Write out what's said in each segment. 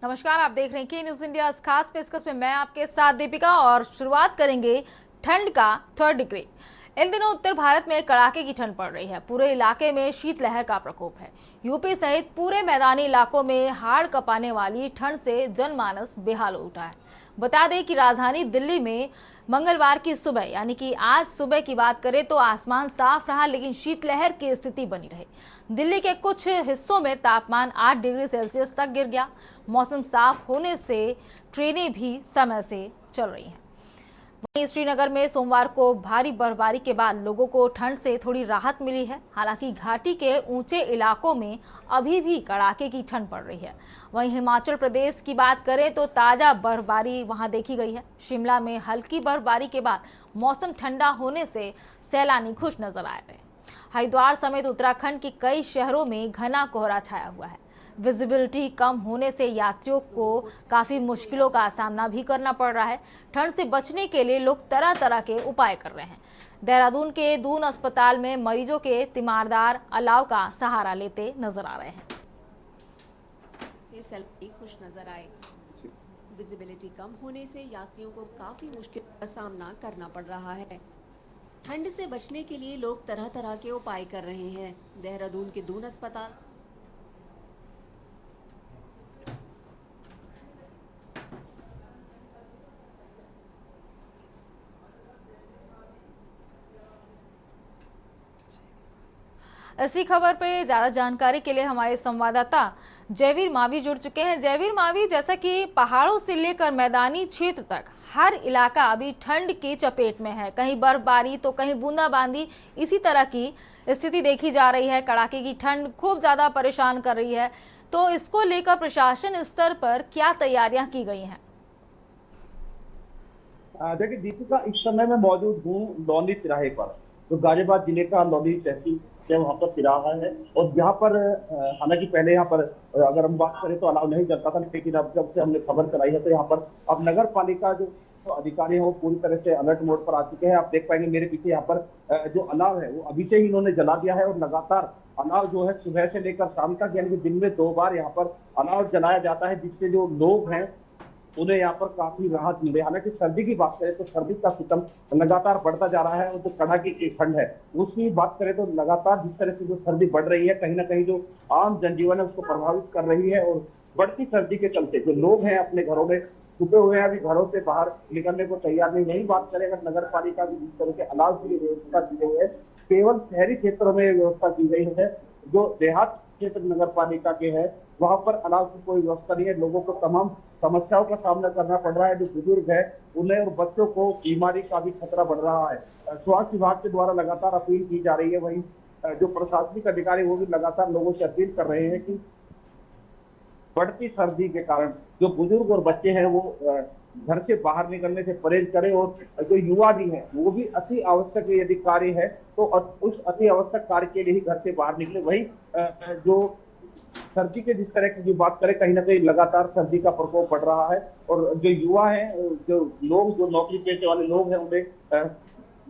नमस्कार, आप देख रहे हैं के न्यूज इंडिया खास पेशकश में मैं आपके साथ दीपिका। और शुरुआत करेंगे ठंड का 3rd डिग्री। इन दिनों उत्तर भारत में कड़ाके की ठंड पड़ रही है। पूरे इलाके में शीतलहर का प्रकोप है। यूपी सहित पूरे मैदानी इलाकों में हाड़ कपाने वाली ठंड से जनमानस बेहाल हो उठा है। बता दें कि राजधानी दिल्ली में मंगलवार की सुबह यानी कि आज सुबह की बात करें तो आसमान साफ रहा, लेकिन शीतलहर की स्थिति बनी रही। दिल्ली के कुछ हिस्सों में तापमान 8 डिग्री सेल्सियस तक गिर गया। मौसम साफ होने से ट्रेनें भी समय से चल रही हैं। वहीं श्रीनगर में सोमवार को भारी बर्फबारी के बाद लोगों को ठंड से थोड़ी राहत मिली है। हालांकि घाटी के ऊंचे इलाकों में अभी भी कड़ाके की ठंड पड़ रही है। वहीं हिमाचल प्रदेश की बात करें तो ताजा बर्फबारी वहां देखी गई है। शिमला में हल्की बर्फबारी के बाद मौसम ठंडा होने से सैलानी खुश नजर आ रहे हैं। हरिद्वार समेत उत्तराखंड के कई शहरों में घना कोहरा छाया हुआ है। विजिबिलिटी कम होने से यात्रियों को काफी मुश्किलों का सामना भी करना पड़ रहा है। ठंड से बचने के लिए लोग तरह तरह के उपाय कर रहे हैं। देहरादून के दून अस्पताल में मरीजों के तीमारदार अलाव का सहारा लेते नजर आ रहे हैं। खुश नजर आए। विजिबिलिटी कम होने से यात्रियों को काफी मुश्किल का सामना करना पड़ रहा है। ठंड से बचने के लिए लोग तरह तरह के उपाय कर रहे हैं। देहरादून के दून अस्पताल इसी खबर पे ज्यादा जानकारी के लिए हमारे संवाददाता जयवीर मावी जुड़ चुके हैं। जयवीर मावी, जैसा कि पहाड़ों से लेकर मैदानी क्षेत्र तक हर इलाका अभी ठंड की चपेट में है। कहीं बर्फबारी तो कहीं बूंदाबांदी, इसी तरह की स्थिति देखी जा रही है। कड़ाके की ठंड खूब ज्यादा परेशान कर रही है, तो इसको लेकर प्रशासन स्तर पर क्या तैयारियां की गई हैं? देखिए दीपिका, इस समय मैं मौजूद हूँ लौली तिराहे पर, जो गाजियाबाद जिले का लौली तहसील है, वहाँ पर तिराहा है। और यहाँ पर हालांकि पहले यहाँ पर अगर हम बात करें तो अलाव नहीं चलता था, लेकिन अब जब से हमने खबर कराई है तो यहाँ पर अब नगर पालिका जो अधिकारी है वो पूरी तरह से अलर्ट मोड पर आ चुके हैं। आप देख पाएंगे मेरे पीछे यहाँ पर जो अलाव है वो अभी से ही इन्होंने जला दिया है। और लगातार अलाव जो है सुबह से लेकर शाम तक, यानी कि दिन में 2 बार यहाँ पर अलाव जलाया जाता है, जिससे जो लोग हैं उन्हें यहाँ पर काफी राहत मिले। हालांकि सर्दी की बात करें तो सर्दी का सितम लगातार बढ़ता जा रहा है, और जो कड़ाके की ठंड है उसकी बात करें तो लगातार जिस तरह से जो सर्दी बढ़ रही है, कहीं ना कहीं जो आम जनजीवन है उसको प्रभावित कर रही है। और बढ़ती सर्दी के चलते जो लोग हैं अपने घरों में छुपे हुए हैं, अभी घरों से बाहर निकलने को तैयार नहीं। यही बात करें अगर नगर पालिका की जिस तरह से अलाव की व्यवस्था की गई है, केवल शहरी क्षेत्रों में व्यवस्था की गई है। जो देहात क्षेत्र नगर पालिका के है वहां पर अलाव की कोई व्यवस्था नहीं है। लोगों को तमाम समस्याओं का सामना करना पड़ रहा है। जो बुजुर्ग है उन्हें और बच्चों को बीमारी का भी खतरा बढ़ रहा है। स्वास्थ्य विभाग के द्वारा लगातार अपील की जा रही है। वहीं जो प्रशासनिक अधिकारी वो भी लगातार लोगों से अपील कर रहे हैं कि बढ़ती सर्दी के कारण जो बुजुर्ग और बच्चे हैं वो घर से बाहर निकलने से परहेज करें। और जो युवा भी है वो भी अति आवश्यक यदि कार्य है तो उस अति आवश्यक कार्य के लिए ही घर से बाहर निकले। वही जो सर्दी के जिस तरह की बात करें, कहीं ना कहीं लगातार सर्दी का प्रकोप बढ़ रहा है। और जो युवा है, जो लोग, जो नौकरी पेशे वाले लोग हैं, उन्हें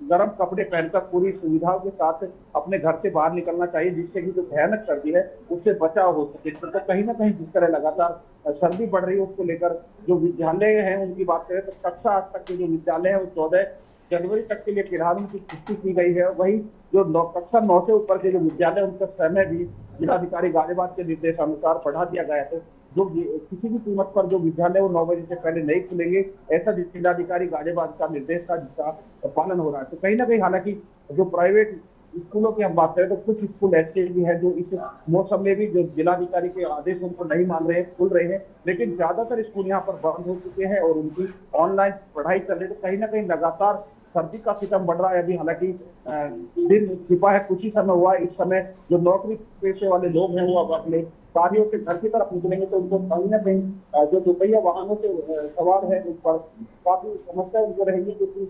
गर्म कपड़े पहनकर पूरी सुविधाओं के साथ अपने घर से बाहर निकलना चाहिए, जिससे कि जो भयानक सर्दी है उससे बचाव हो सके। तो कहीं ना कहीं जिस तरह लगातार सर्दी बढ़ रही है उसको लेकर जो विद्यालय हैं उनकी बात करें तो कक्षा 8 तक के जो विद्यालय है वो 14 जनवरी तक के लिए फिलहाल उनकी छुट्टी की गई है। वही जो कक्षा 9 से ऊपर के जो विद्यालय उनका समय भी जिलाधिकारी गाजियाबाद के निर्देशानुसार बढ़ा दिया गया है। तो जो किसी भी कीमत पर जो विद्यालय वो 9 बजे से पहले नहीं खुलेंगे, ऐसा जिलाधिकारी गाजियाबाद का निर्देश था, जिसका पालन हो रहा है। तो कहीं ना कहीं हालांकि जो प्राइवेट स्कूलों की हम बात करें तो कुछ स्कूल ऐसे भी हैं जो इस मौसम में भी जो जिलाधिकारी के आदेश उनको नहीं मान रहे हैं, खुल रहे हैं, लेकिन ज्यादातर स्कूल यहाँ पर बंद हो चुके हैं और उनकी ऑनलाइन पढ़ाई चल रही है। तो कहीं ना कहीं लगातार सर्दी का सितम बढ़ रहा है। अभी हालांकि दिन छिपा है, कुछ ही समय हुआ है। इस समय जो नौकरी पेशे वाले लोग हैं वो अब अपने कार्यों के घर की तरफ निकलेंगे तो उनको कहीं ना कहीं जो दोपहिया वाहनों से सवार है उन पर काफी समस्या उनको रहेगी, क्योंकि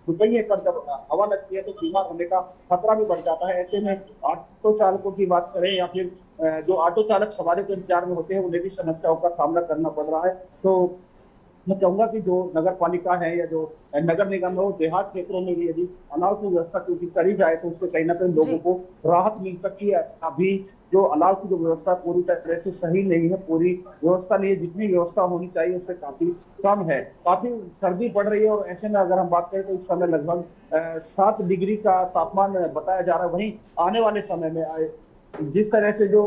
दोपहिए पर जब हवा लगती है तो बीमार होने का खतरा भी बढ़ जाता है। ऐसे में ऑटो चालकों की बात करें या फिर जो ऑटो चालक सवारियों के इंतजार में होते हैं उन्हें भी समस्याओं का सामना करना पड़ रहा है। तो मैं चाहूंगा कि जो नगर पालिका है या जो नगर निगम है वो देहात क्षेत्रों में भी यदि अलाव की व्यवस्था क्योंकि करी जाए तो उससे कहीं ना कहीं लोगों को राहत मिल सकती है। अभी जो अलाव की जो व्यवस्था पूरी तरह से सही नहीं है, पूरी व्यवस्था नहीं है, जितनी व्यवस्था होनी चाहिए उससे काफी कम है। काफी सर्दी पड़ रही है और ऐसे में अगर हम बात करें तो इस समय लगभग 7 डिग्री का तापमान बताया जा रहा है। वहीं आने वाले समय में जिस तरह से जो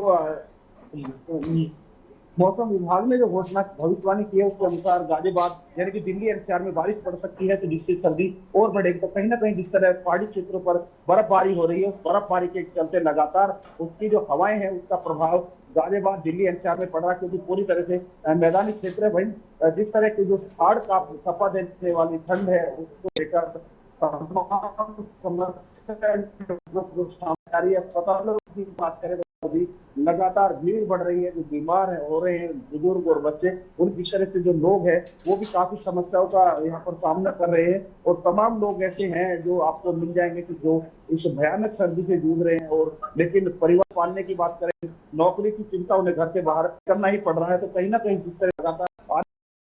मौसम विभाग ने जो घोषणा भविष्यवाणी की है उसके अनुसार गाजियाबाद यानी कि दिल्ली एनसीआर में बारिश पड़ सकती है, तो जिससे सर्दी और बढ़ेगी। तो कहीं ना कहीं जिस तरह पहाड़ी क्षेत्रों पर बर्फबारी हो रही है, उस बर्फबारी के चलते लगातार उसकी जो हवाएं हैं उसका प्रभाव गाजियाबाद दिल्ली एनसीआर में पड़ रहा है, क्योंकि पूरी तरह से मैदानी क्षेत्र है। वहीं जिस तरह की जो हाड़ का कपा देने वाली ठंड है उसको लेकर तमाम समस्या जो सामने आ रही है। अस्पतालों की बात करें तो अभी लगातार भीड़ बढ़ रही है, जो बीमार हो रहे हैं बुजुर्ग और बच्चे, उन जिस तरह से जो लोग हैं वो भी काफी समस्याओं का यहाँ पर सामना कर रहे हैं। और तमाम लोग ऐसे हैं जो आपको मिल जाएंगे कि जो इस भयानक सर्दी से जूझ रहे हैं, और लेकिन परिवार पालने की बात करें, नौकरी की चिंता उन्हें घर के बाहर करना ही पड़ रहा है। तो कहीं ना कहीं जिस तरह लगातार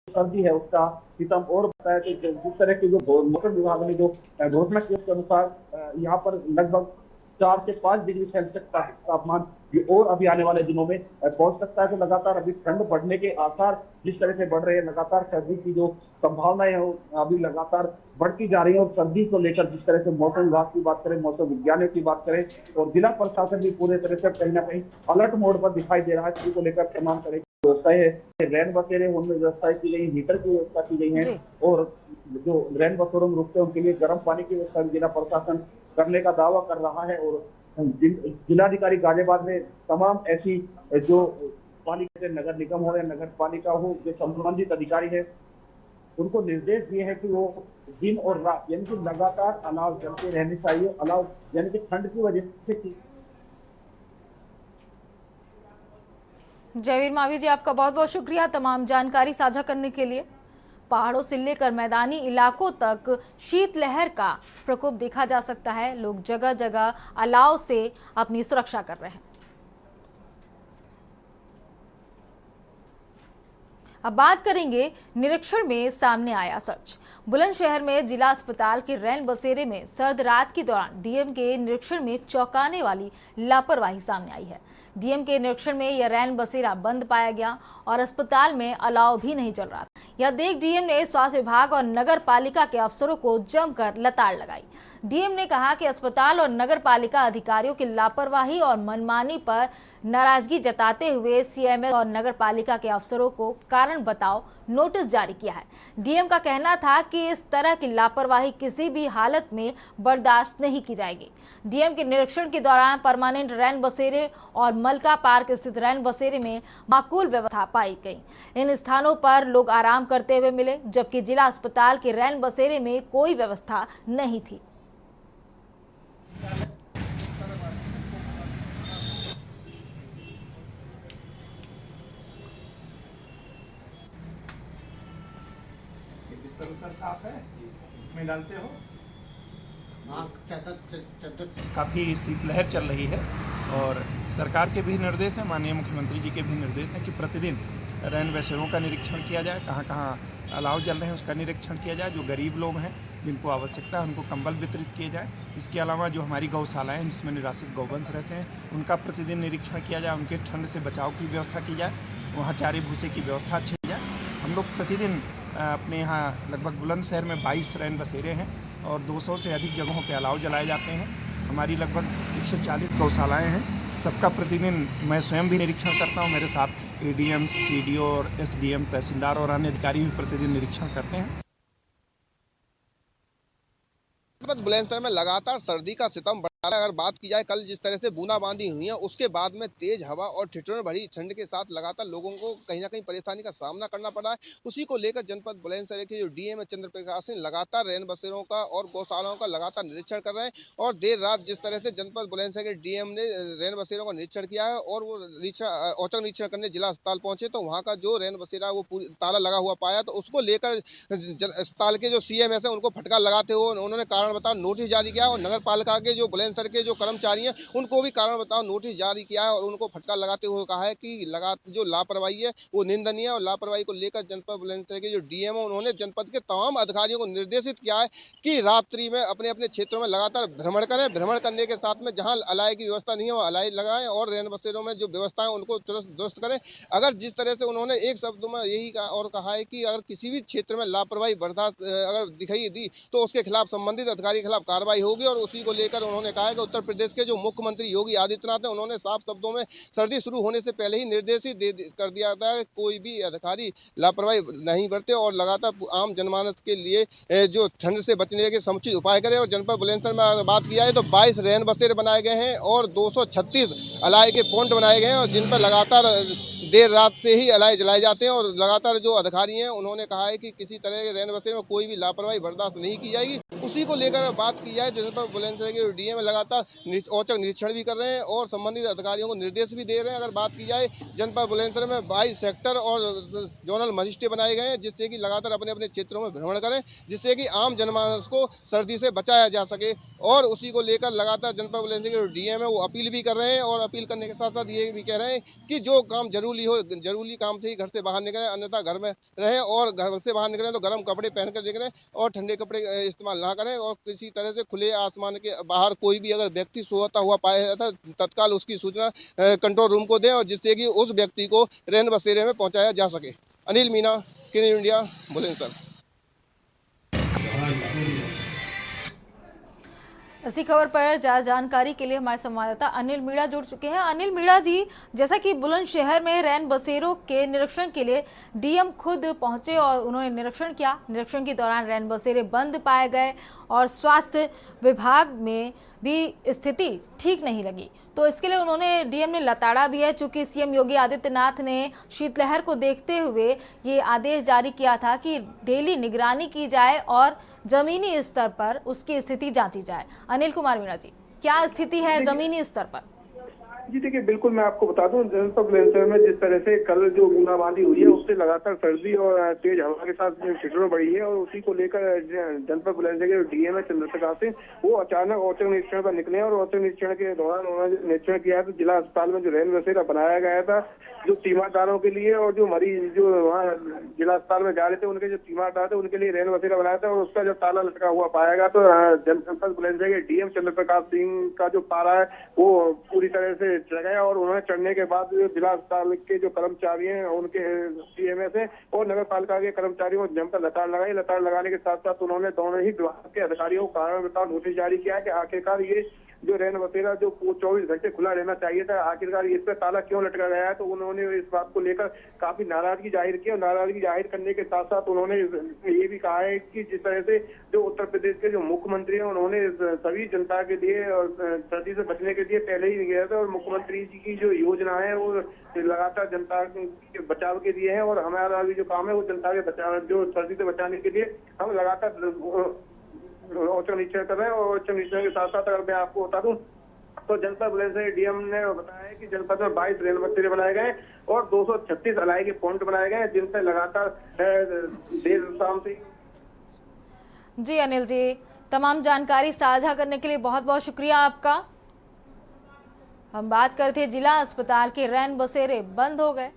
सर्दी है उसका सितम और बताया कि जिस तरह की जो मौसम विभाग ने जो घोषणा की उसके अनुसार यहाँ पर लगभग 4 से 5 डिग्री सेल्सियस का तापमान ये और अभी आने वाले दिनों में पहुंच सकता है। तो लगातार अभी ठंड बढ़ने के आसार जिस तरह से बढ़ रहे हैं, लगातार सर्दी की जो संभावनाएं हैं अभी लगातार बढ़ती जा रही है। और सर्दी को लेकर जिस तरह से मौसम विभाग की बात करें, मौसम विज्ञानियों की बात करें, और जिला प्रशासन भी पूरे तरह से कहीं ना कहीं अलर्ट मोड पर दिखाई दे रहा है। इसी को लेकर तमाम तरह की व्यवस्थाएं है, रैन बसेरे उनमें व्यवस्थाएं की गई, हीटर की व्यवस्था की गई है, और जो रैन बसेरों में रुकते हैं उनके लिए गर्म पानी की व्यवस्था जिला प्रशासन करने का दावा कर रहा है। और जिलाधिकारी गाजियाबाद ने तमाम ऐसी जो पालिका के नगर निगम हो या नगर पालिका हो, जो संबंधित अधिकारी है, उनको निर्देश दिए हैं कि वो दिन और रात यानी कि लगातार अलाव जलते रहने चाहिए। अलाव यानी कि ठंड की वजह से जयवीर मावी जी, आपका बहुत बहुत शुक्रिया तमाम जानकारी साझा करने के लिए। पहाड़ों से लेकर मैदानी इलाकों तक शीतलहर का प्रकोप देखा जा सकता है। लोग जगह जगह अलाव से अपनी सुरक्षा कर रहे हैं। अब बात करेंगे निरीक्षण में सामने आया सच। बुलंदशहर में जिला अस्पताल के रैन बसेरे में सर्द रात के दौरान डीएम के निरीक्षण में चौंकाने वाली लापरवाही सामने आई है। डीएम के निरीक्षण में यह रैन बसेरा बंद पाया गया और अस्पताल में अलाव भी नहीं चल रहा था। यह देख डीएम ने स्वास्थ्य विभाग और नगर पालिका के अफसरों को जमकर लताड़ लगाई। डीएम ने कहा कि अस्पताल और नगर पालिका अधिकारियों की लापरवाही और मनमानी पर नाराजगी जताते हुए सीएमएस और नगर पालिका के अफसरों को कारण बताओ नोटिस जारी किया है। डीएम का कहना था कि इस तरह की लापरवाही किसी भी हालत में बर्दाश्त नहीं की जाएगी। डीएम के निरीक्षण के दौरान परमानेंट रैन बसेरे और मलका पार्क स्थित रैन बसेरे में माकूल व्यवस्था पाई गई। इन स्थानों पर लोग आराम करते हुए मिले, जबकि जिला अस्पताल के रैन बसेरे में कोई व्यवस्था नहीं थी। बिस्तर साफ है में डालते हो। काफ़ी शीतलहर चल रही है और सरकार के भी निर्देश हैं, माननीय मुख्यमंत्री जी के भी निर्देश हैं कि प्रतिदिन रैन बसेरों का निरीक्षण किया जाए, कहाँ कहाँ अलाव जल रहे हैं उसका निरीक्षण किया जाए। जो गरीब लोग हैं जिनको आवश्यकता है उनको कंबल वितरित किए जाए। इसके अलावा जो हमारी गौशालाएँ हैं जिसमें निराश्रित गौवंश रहते हैं उनका प्रतिदिन निरीक्षण किया जाए, उनके ठंड से बचाव की व्यवस्था की जाए, वहाँ चारे भूसे की व्यवस्था अच्छी की जाए। हम लोग प्रतिदिन अपने यहाँ लगभग बुलंदशहर में 22 रैन बसेरे हैं और 200 से अधिक जगहों पे अलाव जलाए जाते हैं। हमारी लगभग 140 गौशालाएँ हैं। सबका प्रतिदिन मैं स्वयं भी निरीक्षण करता हूँ, मेरे साथ एडीएम, सीडीओ और एसडीएम, तहसीलदार और अन्य अधिकारी भी प्रतिदिन निरीक्षण करते हैं। बुलंदशहर में लगातार सर्दी का सितम बढ़ा है। अगर बात की जाए कल जिस तरह से बूंदाबांदी हुई है उसके बाद में तेज हवा और ठिठुरन भरी ठंड के साथ लगातार लोगों को कहीं ना कहीं परेशानी का सामना करना पड़ा है। उसी को लेकर जनपद बुलंदशहर के जो डीएम चंद्र प्रकाश सिंह लगातार रैन बसेरों का और गौशालाओं का लगातार निरीक्षण कर रहे हैं। और देर रात जिस तरह से जनपद बुलंदशहर के डीएम ने रैन बसेरों का निरीक्षण किया है और वो औचक निरीक्षण करने जिला अस्पताल पहुंचे तो वहाँ का जो रैन बसेरा वो पूरी ताला लगा हुआ पाया। तो उसको लेकर अस्पताल के जो सीएमएस है उनको फटकार लगाते हुए उन्होंने कारण बताओ नोटिस जारी किया और नगर पालिका के जो बुलंदशहर बुलंदशहर के जो कर्मचारी हैं उनको भी कारण बताओ नोटिस जारी किया है और उनको फटकार लगाते हुए कहा है कि जो लापरवाही है वो निंदनीय है। और लापरवाही को लेकर जनपद बुलंदशहर के जो डीएम है उन्होंने जनपद के तमाम अधिकारियों को निर्देशित किया है कि रात्रि में अपने अपने क्षेत्रों में लगातार भ्रमण करें। भ्रमण करने के साथ में जहां अलाय की व्यवस्था नहीं है वो अलाय लगाएं और रैन बसेरों में जो व्यवस्था है उनको दुरुस्त करें। अगर जिस तरह से उन्होंने एक शब्द में यही कहा है कि अगर किसी भी क्षेत्र में लापरवाही बर्दाश्त अगर दिखाई दी तो उसके खिलाफ संबंधित अधिकारी के खिलाफ कार्रवाई होगी। और उसी को लेकर उन्होंने कहा है कि उत्तर प्रदेश के जो मुख्यमंत्री योगी आदित्यनाथ हैं उन्होंने साफ शब्दों में सर्दी शुरू होने से पहले ही निर्देशित कर दिया था कि कोई भी अधिकारी लापरवाही नहीं बरते और लगातार आम जनमानस के लिए जो ठंड से बचने के समुचित उपाय करें। और जनपद बुलंदशहर में अगर बात की जाए तो 22 रैन बसेरे बनाए गए हैं और 236 अलाय के पॉइंट बनाए गए हैं और जिन पर लगातार देर रात से ही अलाय जलाए जाते हैं। और लगातार जो अधिकारी हैं उन्होंने कहा है कि किसी तरह के रैन बसेरे में कोई भी लापरवाही बर्दाश्त नहीं की जाएगी। उसी को लेकर बात की जाए जनपद बुलंदशहर के डीएम लगातार औचक निरीक्षण भी कर रहे हैं और संबंधित अधिकारियों को निर्देश भी दे रहे हैं। अगर बात की जाए जनपद बुलंदशहर में 22 सेक्टर और जोनल मजिस्ट्रेट बनाए गए हैं जिससे कि लगातार अपने अपने क्षेत्रों में भ्रमण करें जिससे कि आम जनमानस को सर्दी से बचाया जा सके। और उसी को लेकर लगातार जनपद बुलंदशहर के डीएम है वो अपील भी कर रहे हैं और अपील करने के साथ साथ ये भी कह रहे हैं कि जो काम जरूरी काम से ही घर से बाहर निकलें, अन्यथा घर में रहें और घर से बाहर निकलें तो गर्म कपड़े पहनकर निकलें और ठंडे कपड़े इस्तेमाल ना करें। और किसी तरह से खुले आसमान के बाहर कोई भी अगर व्यक्ति सोता हुआ पाया जाता है तत्काल उसकी सूचना कंट्रोल रूम को दें और जिससे कि उस व्यक्ति को रैन बसेरे में पहुंचाया जा सके। अनिल मीणा, के इंडिया, बुलंदशहर। इसी खबर पर ज्यादा जानकारी के लिए हमारे संवाददाता अनिल मीणा जुड़ चुके हैं। अनिल मीणा जी, जैसा कि बुलंदशहर में रैन बसेरों के निरीक्षण के लिए डीएम खुद पहुंचे और उन्होंने निरीक्षण किया। निरीक्षण के दौरान रैन बसेरे बंद पाए गए और स्वास्थ्य विभाग में भी स्थिति ठीक नहीं लगी, तो इसके लिए उन्होंने डीएम ने लताड़ा भी है। चूंकि सीएम योगी आदित्यनाथ ने शीतलहर को देखते हुए ये आदेश जारी किया था कि डेली निगरानी की जाए और जमीनी स्तर पर उसकी स्थिति जांची जाए। अनिल कुमार मीणा जी, क्या स्थिति है जमीनी स्तर पर? जी देखिए, बिल्कुल मैं आपको बता दूं, जनपद बुलंदशहर में जिस तरह से कल जो बूंदाबांदी हुई है उससे लगातार सर्दी और तेज हवा के साथ ठिठुरन बढ़ी है और उसी को लेकर जनपद बुलंदशहर के डीएम है चंद्रप्रकाश सिंह वो अचानक औचक निरीक्षण पर निकले और औचक निरीक्षण के दौरान उन्होंने निरीक्षण किया तो जिला अस्पताल में जो रैन बसेरा बनाया गया था जो तीमारदारों के लिए और जो मरीज जो वहाँ जिला अस्पताल में जा रहे थे उनके जो तीमारदार थे उनके लिए रैन बसेरा बनाया था और उसका जब ताला लटका हुआ पाया गया तो जनपद बुलंदशहर के डीएम चंद्रप्रकाश सिंह का जो पारा है वो पूरी तरह से चढ़ गया और उन्होंने चढ़ने के बाद जिला अस्पताल के जो कर्मचारी हैं उनके सीएमएस है और नगर पालिका के कर्मचारियों को जमकर लताड़ लगाई। लताड़ लगाने के साथ साथ उन्होंने दोनों ही विभाग के अधिकारियों को कारण बताओ नोटिस जारी किया कि आखिरकार ये जो रैन बसेरा जो 24 घंटे खुला रहना चाहिए था आखिरकार इस पर ताला क्यों लटका गया है। तो उन्होंने इस बात को लेकर काफी नाराजगी जाहिर की और नाराजगी जाहिर करने के साथ साथ उन्होंने ये भी कहा है कि जिस तरह से जो उत्तर प्रदेश के जो मुख्यमंत्री हैं उन्होंने सभी जनता के लिए और सर्दी से बचने के लिए पहले ही गया था और मुख्यमंत्री जी की जो योजना है वो लगातार जनता के बचाव के लिए है और हमारा अभी जो काम है वो जनता के बचाव जो सर्दी से बचाने के लिए हम लगातार औचक निरीक्षण कर रहे हैं। और औचक निरीक्षण के साथ साथ अगर मैं आपको बता दूं तो जनपद बुलंदशहर डीएम ने बताया है कि जनपद में 22 रेल बसेरे बनाए गए और 236 अलाय के पॉइंट बनाए गए जिन पर लगातार देर शाम से। जी अनिल जी, तमाम जानकारी साझा करने के लिए बहुत बहुत शुक्रिया आपका। हम बात करते थे जिला अस्पताल के रैन बसेरे बंद हो गए।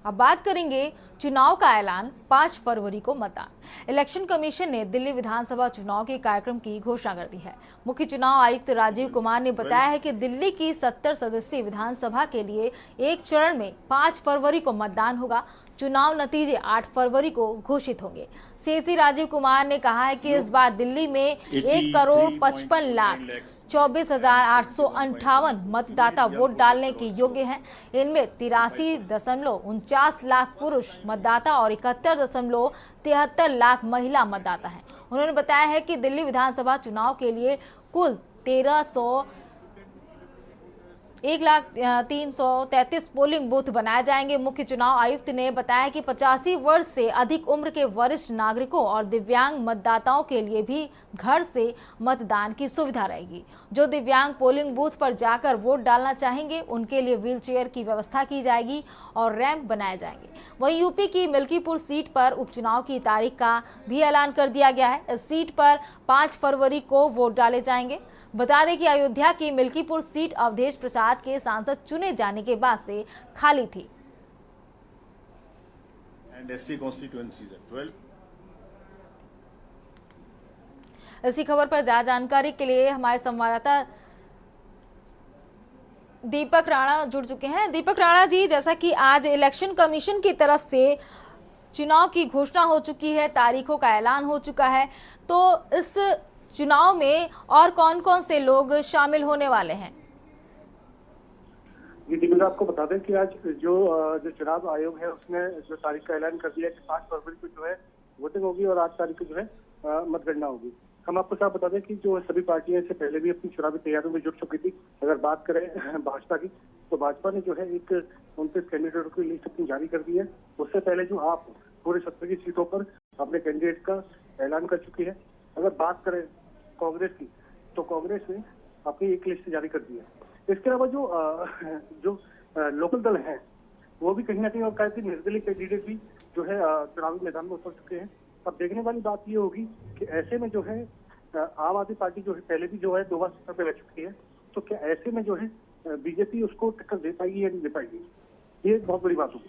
अब बात करेंगे चुनाव का ऐलान 5 फरवरी को मतदान। इलेक्शन कमीशन ने दिल्ली विधानसभा चुनाव के कार्यक्रम की घोषणा कर दी है। मुख्य चुनाव आयुक्त राजीव कुमार ने बताया है कि दिल्ली की 70 सदस्यीय विधानसभा के लिए एक चरण में 5 फरवरी को मतदान होगा। चुनाव नतीजे 8 फरवरी को घोषित होंगे। सीएसी राजीव कुमार ने कहा है कि इस बार दिल्ली में 1,55,24,858 मतदाता वोट डालने के योग्य हैं। इनमें 83.49 लाख पुरुष मतदाता और 71.73 लाख महिला मतदाता हैं। उन्होंने बताया है कि दिल्ली विधानसभा चुनाव के लिए कुल 1,03,33 पोलिंग बूथ बनाए जाएंगे। मुख्य चुनाव आयुक्त ने बताया कि 85 वर्ष से अधिक उम्र के वरिष्ठ नागरिकों और दिव्यांग मतदाताओं के लिए भी घर से मतदान की सुविधा रहेगी। जो दिव्यांग पोलिंग बूथ पर जाकर वोट डालना चाहेंगे उनके लिए व्हीलचेयर की व्यवस्था की जाएगी और रैंप बनाए जाएंगे। वहीं यूपी की मिल्कीपुर सीट पर उपचुनाव की तारीख का भी ऐलान कर दिया गया है। इस सीट पर 5 फरवरी को वोट डाले जाएंगे। बता दें कि अयोध्या की मिल्कीपुर सीट अवधेश प्रसाद के सांसद चुने जाने के बाद से खाली थी। And SC constituencies at 12. इसी खबर पर ज्यादा जानकारी के लिए हमारे संवाददाता दीपक राणा जुड़ चुके हैं। दीपक राणा जी, जैसा कि आज इलेक्शन कमीशन की तरफ से चुनाव की घोषणा हो चुकी है, तारीखों का ऐलान हो चुका है, तो इस चुनाव में और कौन कौन से लोग शामिल होने वाले हैं? जी दीपिका, आपको बता दें कि आज जो चुनाव आयोग है उसने जो तारीख का ऐलान कर दिया है कि 5 फरवरी को जो है वोटिंग होगी और 8 तारीख को जो है मतगणना होगी। हम आपको साथ बता दें कि जो सभी पार्टियां इससे पहले भी अपनी चुनावी तैयारियों में जुट चुकी थी। अगर बात करें भाजपा की, तो भाजपा ने जो है एक 29 कैंडिडेटों की लिस्ट अपनी जारी कर दी है। उससे पहले जो आप पूरे 70 की सीटों पर अपने कैंडिडेट का ऐलान कर चुकी है। अगर बात करें कांग्रेस की, तो कांग्रेस ने अपनी एक लिस्ट जारी कर दी है। इसके अलावा जो लोकल दल हैं वो भी कहीं ना कहीं और काफी निर्दलीय कैंडिडेट भी जो है चुनावी मैदान में उतर चुके हैं। अब देखने वाली बात ये होगी कि ऐसे में जो है आम आदमी पार्टी जो है पहले भी जो है 2 बार सत्ता पे रह चुकी है, तो क्या ऐसे में जो है बीजेपी उसको टक्कर दे पाएगी या नहीं दे पाएगी, ये एक बहुत बड़ी बात होगी।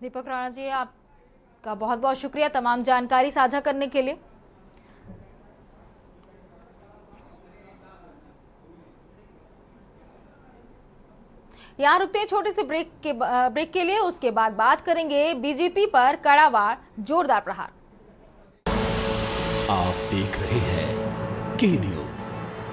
दीपक राणा जी, आपका बहुत बहुत शुक्रिया तमाम जानकारी साझा करने के लिए। यहाँ रुकते हैं छोटे से ब्रेक के लिए। उसके बाद बात करेंगे बीजेपी पर कड़ा वार, जोरदार प्रहार। आप देख रहे हैं के न्यूज,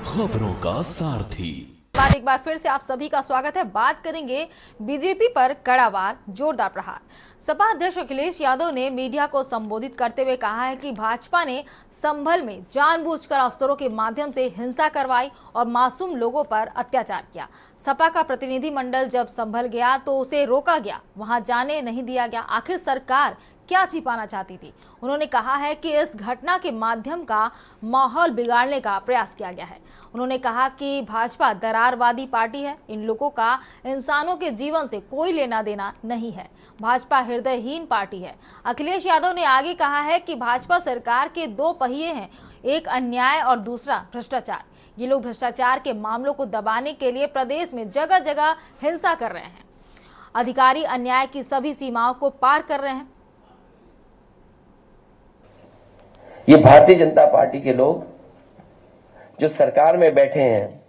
खबरों का सारथी। एक बार फिर से आप सभी का स्वागत है। बात करेंगे बीजेपी पर कड़ा वार, जोरदार प्रहार। सपा अध्यक्ष अखिलेश यादव ने मीडिया को संबोधित करते हुए कहा है कि भाजपा ने संभल में जानबूझकर अफसरों के माध्यम से हिंसा करवाई और मासूम लोगों पर अत्याचार किया। सपा का प्रतिनिधि मंडल जब संभल गया तो उसे रोका गया, वहां जाने नहीं दिया गया। आखिर सरकार क्या छिपाना चाहती थी? उन्होंने कहा है कि इस घटना के माध्यम का माहौल बिगाड़ने का प्रयास किया गया है। उन्होंने कहा कि भाजपा दरारवादी पार्टी है, इन लोगों का इंसानों के जीवन से कोई लेना देना नहीं है। भाजपा हृदयहीन पार्टी है। अखिलेश यादव ने आगे कहा है कि भाजपा सरकार के 2 पहिए हैं, एक अन्याय और दूसरा भ्रष्टाचार। ये लोग भ्रष्टाचार के मामलों को दबाने के लिए प्रदेश में जगह जगह हिंसा कर रहे हैं। अधिकारी अन्याय की सभी सीमाओं को पार कर रहे हैं। ये भारतीय जनता पार्टी के लोग जो सरकार में बैठे हैं,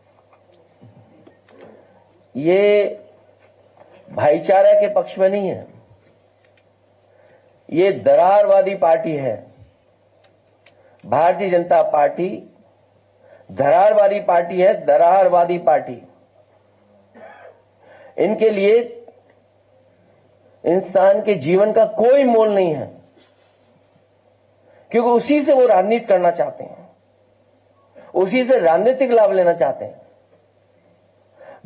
ये भाईचारा के पक्ष में नहीं है, ये दरारवादी पार्टी है। भारतीय जनता पार्टी दरारवादी पार्टी है, दरारवादी पार्टी। इनके लिए इंसान के जीवन का कोई मोल नहीं है, क्योंकि उसी से वो राजनीति करना चाहते हैं, उसी से राजनीतिक लाभ लेना चाहते हैं।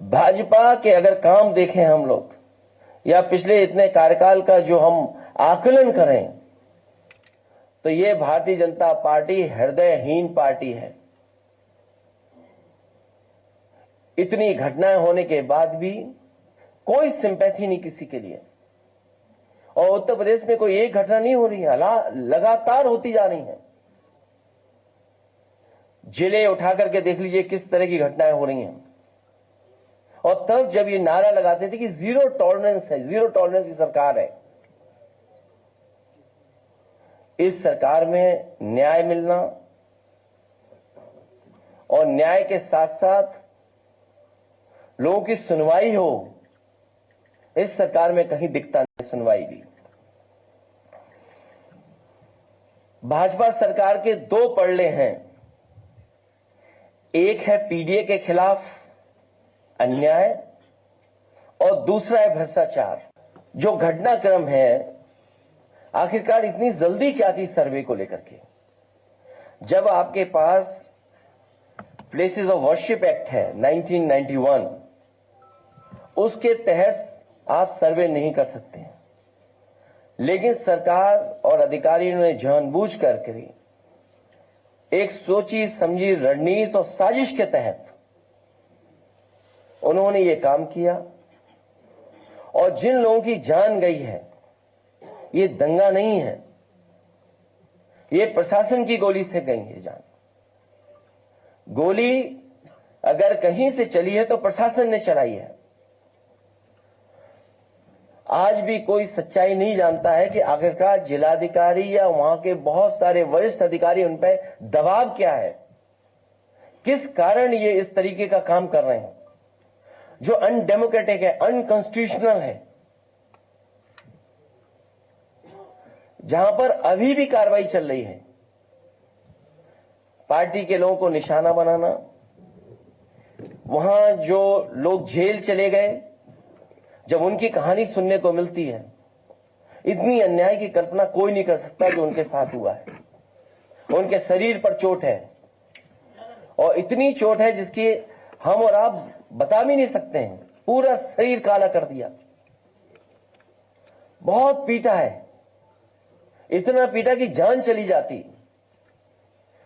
भाजपा के अगर काम देखें हम लोग, या पिछले इतने कार्यकाल का जो हम आकलन करें, तो ये भारतीय जनता पार्टी हृदयहीन पार्टी है। इतनी घटनाएं होने के बाद भी कोई सिंपैथी नहीं किसी के लिए। और उत्तर प्रदेश में कोई एक घटना नहीं हो रही है, लगातार होती जा रही हैं। जिले उठा करके देख लीजिए किस तरह की घटनाएं हो रही हैं। और तब जब ये नारा लगाते थे कि जीरो टॉलरेंस है, जीरो टॉलरेंस की सरकार है, इस सरकार में न्याय मिलना और न्याय के साथ साथ लोगों की सुनवाई हो, इस सरकार में कहीं दिखता नहीं सुनवाई भी। भाजपा सरकार के 2 पड़ले हैं, एक है पीडीए के खिलाफ अन्याय और दूसरा है भ्रष्टाचार। जो घटनाक्रम है, आखिरकार इतनी जल्दी क्या थी सर्वे को लेकर के? जब आपके पास प्लेसेस ऑफ वर्शिप एक्ट है 1991, उसके तहत आप सर्वे नहीं कर सकते। लेकिन सरकार और अधिकारियों ने जानबूझ करके एक सोची समझी रणनीति और साजिश के तहत उन्होंने ये काम किया, और जिन लोगों की जान गई है, ये दंगा नहीं है, ये प्रशासन की गोली से गई है जान। गोली अगर कहीं से चली है तो प्रशासन ने चलाई है। आज भी कोई सच्चाई नहीं जानता है कि आखिरकार जिलाधिकारी या वहां के बहुत सारे वरिष्ठ अधिकारी उन पर दबाव क्या है, किस कारण ये इस तरीके का काम कर रहे हैं जो अनडेमोक्रेटिक है, अनकॉन्स्टिट्यूशनल है। जहां पर अभी भी कार्रवाई चल रही है, पार्टी के लोगों को निशाना बनाना, वहां जो लोग जेल चले गए, जब उनकी कहानी सुनने को मिलती है, इतनी अन्याय की कल्पना कोई नहीं कर सकता जो उनके साथ हुआ है। उनके शरीर पर चोट है, और इतनी चोट है जिसकी हम और आप बता भी नहीं सकते हैं। पूरा शरीर काला कर दिया, बहुत पीटा है, इतना पीटा कि जान चली जाती,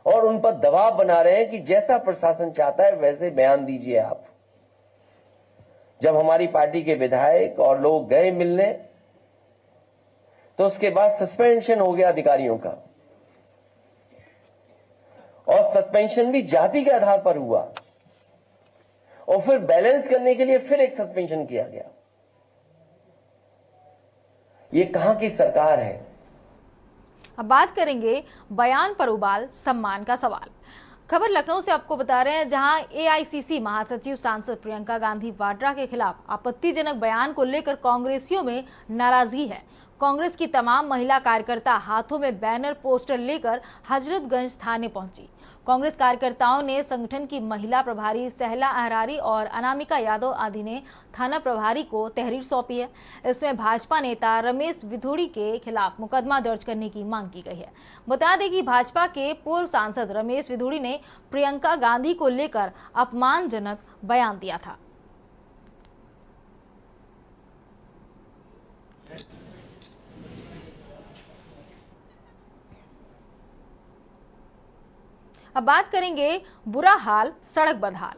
और उन पर दबाव बना रहे हैं कि जैसा प्रशासन चाहता है वैसे बयान दीजिए आप। जब हमारी पार्टी के विधायक और लोग गए मिलने, तो उसके बाद सस्पेंशन हो गया अधिकारियों का, और सस्पेंशन भी जाति के आधार पर हुआ, और फिर बैलेंस करने के लिए फिर एक सस्पेंशन किया गया। ये कहां की सरकार है? अब बात करेंगे बयान पर उबाल सम्मान का सवाल। खबर लखनऊ से आपको बता रहे हैं, जहां एआईसीसी महासचिव सांसद प्रियंका गांधी वाड्रा के खिलाफ आपत्तिजनक बयान को लेकर कांग्रेसियों में नाराजगी है। कांग्रेस की तमाम महिला कार्यकर्ता हाथों में बैनर पोस्टर लेकर हजरतगंज थाने पहुंची। कांग्रेस कार्यकर्ताओं ने संगठन की महिला प्रभारी सहला अहरारी और अनामिका यादव आदि ने थाना प्रभारी को तहरीर सौंपी है। इसमें भाजपा नेता रमेश विधुड़ी के खिलाफ मुकदमा दर्ज करने की मांग की गई है। बता दें कि भाजपा के पूर्व सांसद रमेश विधुड़ी ने प्रियंका गांधी को लेकर अपमानजनक बयान दिया था। अब बात करेंगे बुरा हाल सड़क बदहाल।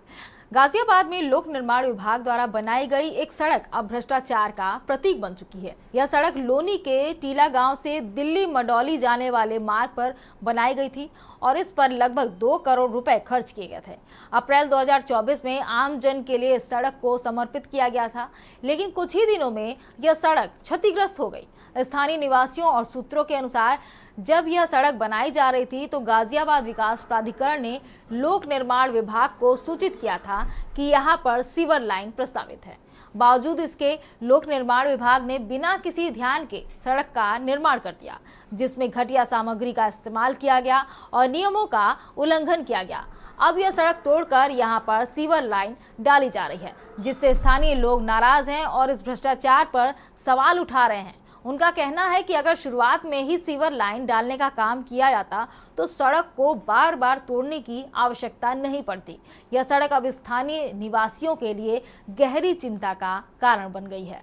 गाजियाबाद में लोक निर्माण विभाग द्वारा बनाई गई एक सड़क अब भ्रष्टाचार का प्रतीक बन चुकी है। यह सड़क लोनी के टीला गांव से दिल्ली मडौली जाने वाले मार्ग पर बनाई गई थी और इस पर लगभग 2 करोड़ रुपए खर्च किए गए थे। अप्रैल 2024 में आम जन के लिए सड़क को समर्पित किया गया था, लेकिन कुछ ही दिनों में यह सड़क क्षतिग्रस्त हो गई। स्थानीय निवासियों और सूत्रों के अनुसार जब यह सड़क बनाई जा रही थी तो गाजियाबाद विकास प्राधिकरण ने लोक निर्माण विभाग को सूचित किया था कि यहां पर सीवर लाइन प्रस्तावित है। बावजूद इसके लोक निर्माण विभाग ने बिना किसी ध्यान के सड़क का निर्माण कर दिया, जिसमें घटिया सामग्री का इस्तेमाल किया गया और नियमों का उल्लंघन किया गया। अब यह सड़क तोड़कर यहां पर सीवर लाइन डाली जा रही है, जिससे स्थानीय लोग नाराज हैं और इस भ्रष्टाचार पर सवाल उठा रहे हैं। उनका कहना है कि अगर शुरुआत में ही सीवर लाइन डालने का काम किया जाता तो सड़क को बार बार तोड़ने की आवश्यकता नहीं पड़ती। यह सड़क अब स्थानीय निवासियों के लिए गहरी चिंता का कारण बन गई है।